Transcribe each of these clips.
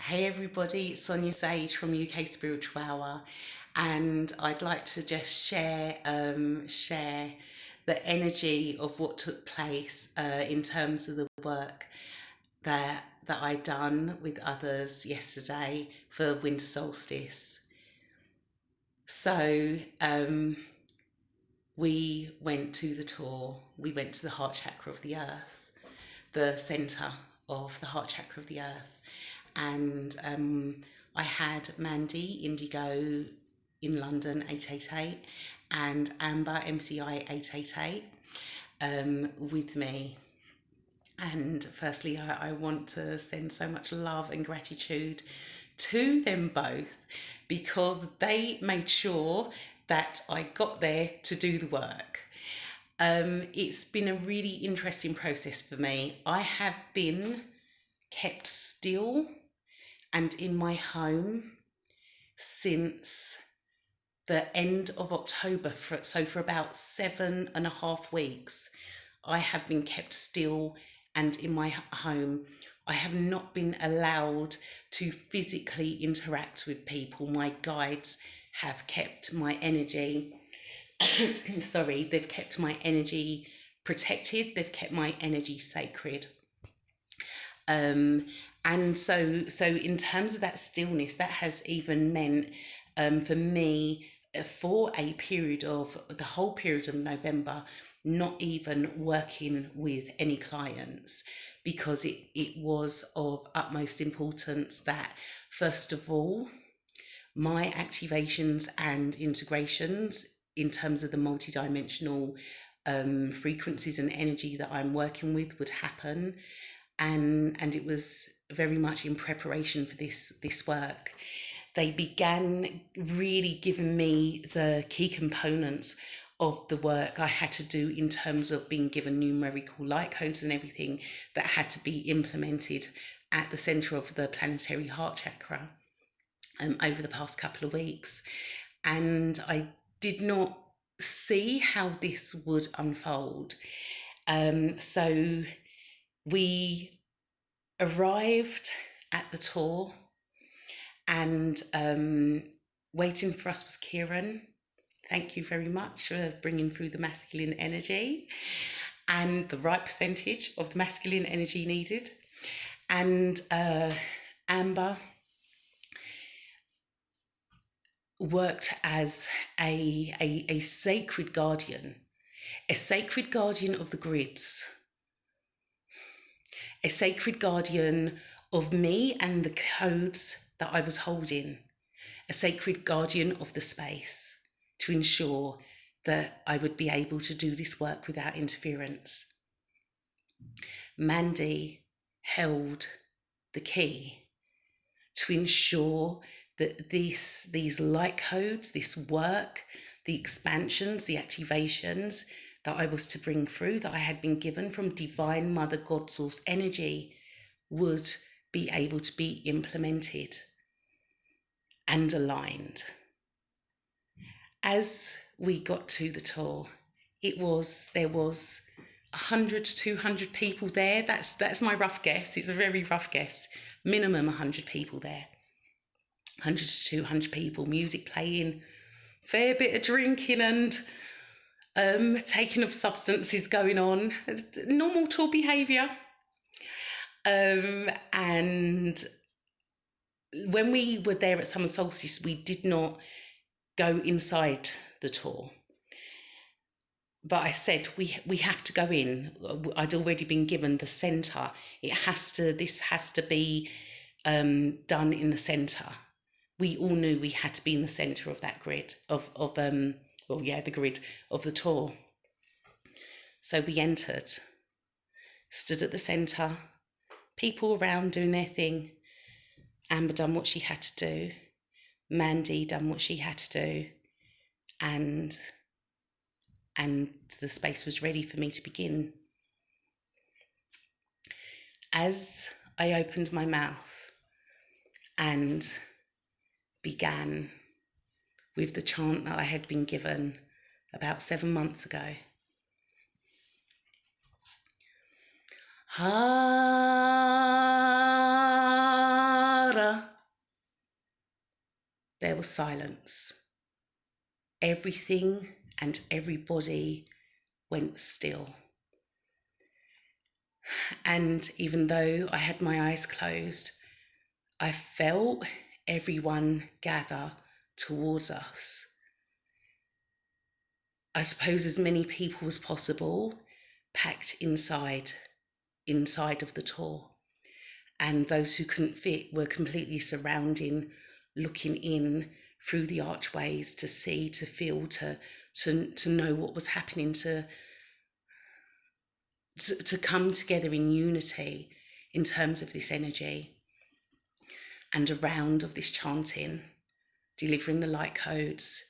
Hey everybody, it's Sonia Sage from UK Spiritual Hour, and I'd like to just share the energy of what took place in terms of the work that I done with others yesterday for winter solstice. So we went to the tour. We went to the heart chakra of the earth, the center of the heart chakra of the earth, and I had Mandy Indigo in London 888 and Amber MCI 888 with me. And firstly, I want to send so much love and gratitude to them both because they made sure that I got there to do the work. It's been a really interesting process for me. I have been kept still and in my home since the end of October. So for about 7.5 weeks, I have been kept still and in my home. I have not been allowed to physically interact with people. My guides have kept my energy, sorry, they've kept my energy protected. They've kept my energy sacred. And so in terms of that stillness, that has even meant for me, for a period of the whole period of November, not even working with any clients, because it was of utmost importance that, first of all, my activations and integrations in terms of the multidimensional frequencies and energy that I'm working with would happen. And it was very much in preparation for this work. They began really giving me the key components of the work I had to do in terms of being given numerical light codes and everything that had to be implemented at the center of the planetary heart chakra over the past couple of weeks. And I did not see how this would unfold. So we arrived at the tour, and waiting for us was Kieran. Thank you very much for bringing through the masculine energy and the right percentage of the masculine energy needed. And Amber worked as a sacred guardian of the grids, a sacred guardian of me and the codes that I was holding, a sacred guardian of the space to ensure that I would be able to do this work without interference. Mandy held the key to ensure that these light codes, this work, the expansions, the activations that I was to bring through, that I had been given from Divine Mother God Source energy, would be able to be implemented and aligned. As we got to the tour, there was 100 to 200 people there. That's my rough guess. It's a very rough guess. Minimum 100 people there. 100 to 200 people, music playing, fair bit of drinking and taking of substances going on. Normal tour behaviour. And when we were there at summer solstice, we did not go inside the tour. But I said, we have to go in. I'd already been given the centre. This has to be done in the centre. We all knew we had to be in the centre of that grid the grid of the tour. So we entered, stood at the centre, people around doing their thing. Amber done what she had to do. Mandy done what she had to do. And the space was ready for me to begin. As I opened my mouth and began with the chant that I had been given about 7 months ago. Hara there was silence. Everything and everybody went still. And even though I had my eyes closed, I felt everyone gather towards us. I suppose as many people as possible packed inside of the tour. And those who couldn't fit were completely surrounding, looking in through the archways to see, to feel, to know what was happening, to come together in unity in terms of this energy. And a round of this chanting, delivering the light codes,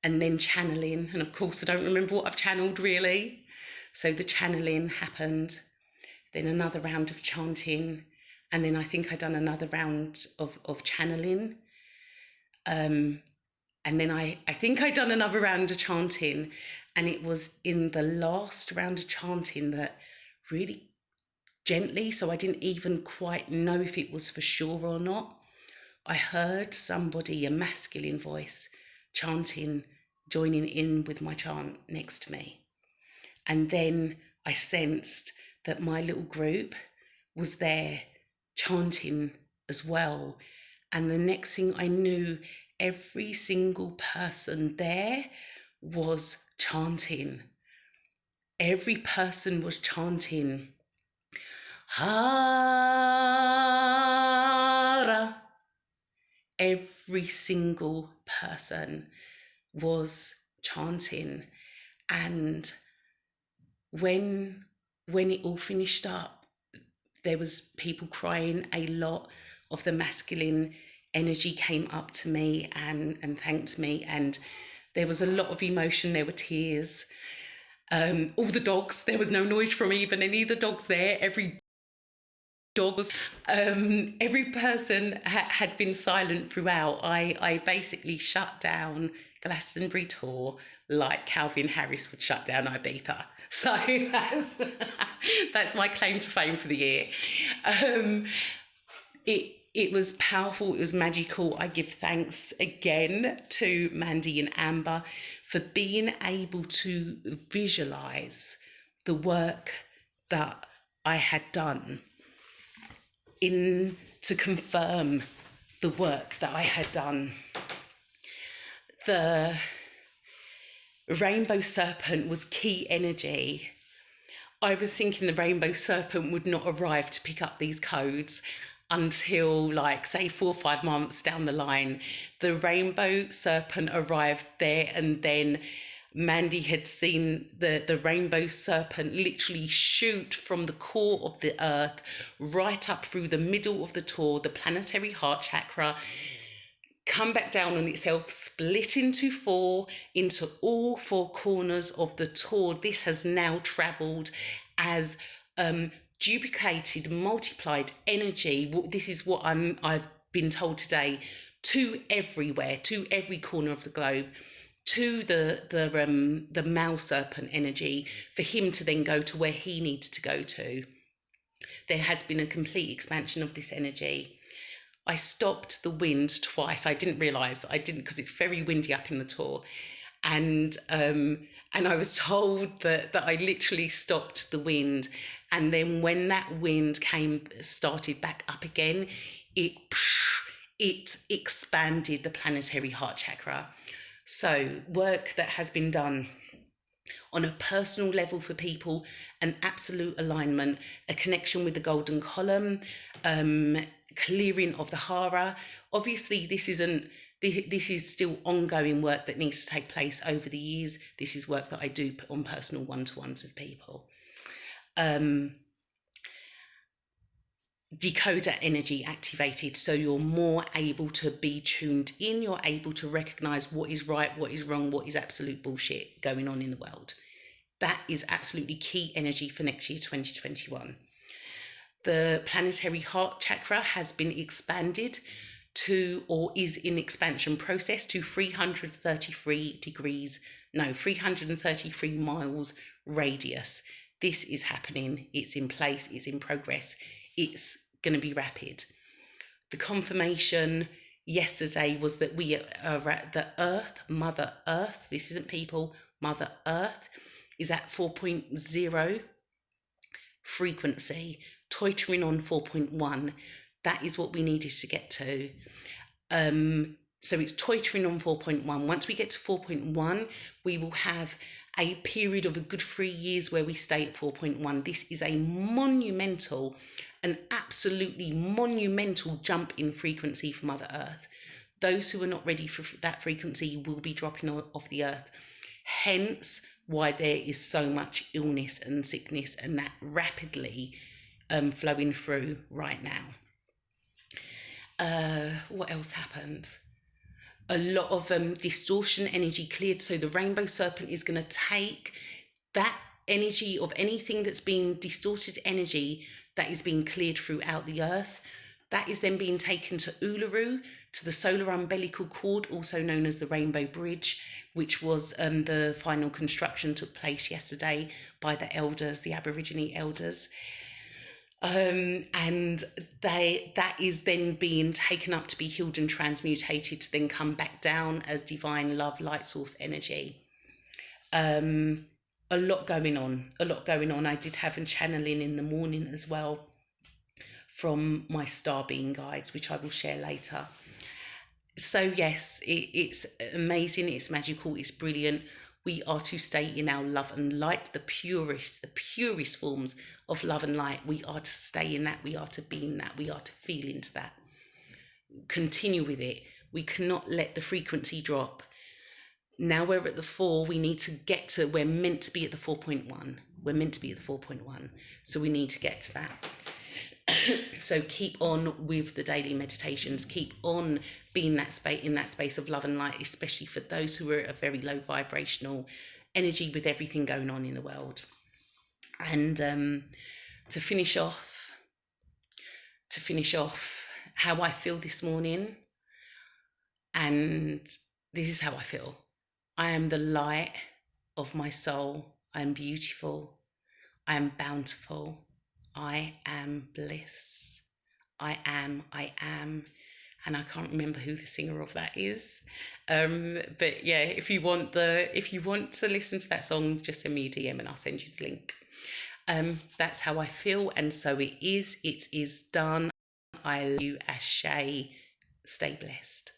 and then channeling. And of course, I don't remember what I've channeled really. So the channeling happened, then another round of chanting, and then I think I'd done another round of channeling. And then I think I'd done another round of chanting, and it was in the last round of chanting that really gently, so I didn't even quite know if it was for sure or not, I heard somebody, a masculine voice, chanting, joining in with my chant next to me. And then I sensed that my little group was there chanting as well. And the next thing I knew, every single person there was chanting. Every person was chanting, Hara. Every single person was chanting. And when it all finished up, there was people crying. A lot of the masculine energy came up to me and thanked me, and there was a lot of emotion. There were tears. All the dogs, there was no noise from even any of the dogs there. Every dog was, every person had been silent throughout. I basically shut down Glastonbury tour like Calvin Harris would shut down Ibiza. So that's my claim to fame for the year. It was powerful, it was magical. I give thanks again to Mandy and Amber for being able to visualise the work that I had done, to confirm the work that I had done. The rainbow serpent was key energy. I was thinking the rainbow serpent would not arrive to pick up these codes until, like, say 4 or 5 months down the line. The rainbow serpent arrived there, and then Mandy had seen the rainbow serpent literally shoot from the core of the earth right up through the middle of the tour, the planetary heart chakra, come back down on itself, split into 4, into all 4 corners of the tour. This has now travelled as duplicated, multiplied energy. This is what I've been told today, to everywhere, to every corner of the globe, to the male serpent energy, for him to then go to where he needs to go to. There has been a complete expansion of this energy. I stopped the wind twice. I didn't realise I didn't, because it's very windy up in the tour, and I was told that I literally stopped the wind, and then when that wind started back up again, it expanded the planetary heart chakra. So work that has been done on a personal level for people, an absolute alignment, a connection with the golden column, clearing of the hara. Obviously, this is still ongoing work that needs to take place over the years. This is work that I do on personal one-to-ones with people. Decoder energy activated, so you're more able to be tuned in, you're able to recognize what is right, what is wrong, what is absolute bullshit going on in the world. That is absolutely key energy for next year, 2021. The planetary heart chakra has been expanded to, or is in expansion process, to 333 miles radius. This is happening, it's in place, it's in progress, it's going to be rapid. The confirmation yesterday was that we are at the Earth, Mother Earth. This isn't people, Mother Earth is at 4.0 frequency, toitering on 4.1. That is what we needed to get to. So it's toitering on 4.1. Once we get to 4.1, we will have a period of a good 3 years where we stay at 4.1. This is a monumental, an absolutely monumental jump in frequency for Mother Earth. Those who are not ready for that frequency will be dropping off the earth. Hence why there is so much illness and sickness and that rapidly flowing through right now. What else happened? A lot of distortion energy cleared. So the rainbow serpent is going to take that energy of anything that's being distorted energy that is being cleared throughout the earth. That is then being taken to Uluru, to the solar umbilical cord, also known as the Rainbow Bridge, which was the final construction took place yesterday by the elders, the Aborigine elders. And that is then being taken up to be healed and transmutated to then come back down as divine love, light source energy. A lot going on. I did have a channeling in the morning as well from my star being guides, which I will share later. So yes, it's amazing, it's magical, it's brilliant. We are to stay in our love and light, the purest forms of love and light. We are to stay in that, we are to be in that, we are to feel into that. Continue with it. We cannot let the frequency drop. Now we're at the 4, we need to get to, we're meant to be at the 4.1. We're meant to be at the 4.1. So we need to get to that. So keep on with the daily meditations, keep on being in that space of love and light, especially for those who are at a very low vibrational energy with everything going on in the world. And to finish off how I feel this morning, and this is how I feel. I am the light of my soul. I am beautiful. I am bountiful. I am bliss. I am. And I can't remember who the singer of that is. But yeah, if you want to listen to that song, just send me a DM and I'll send you the link. That's how I feel, and so it is. It is done. I love you, Ashe. Stay blessed.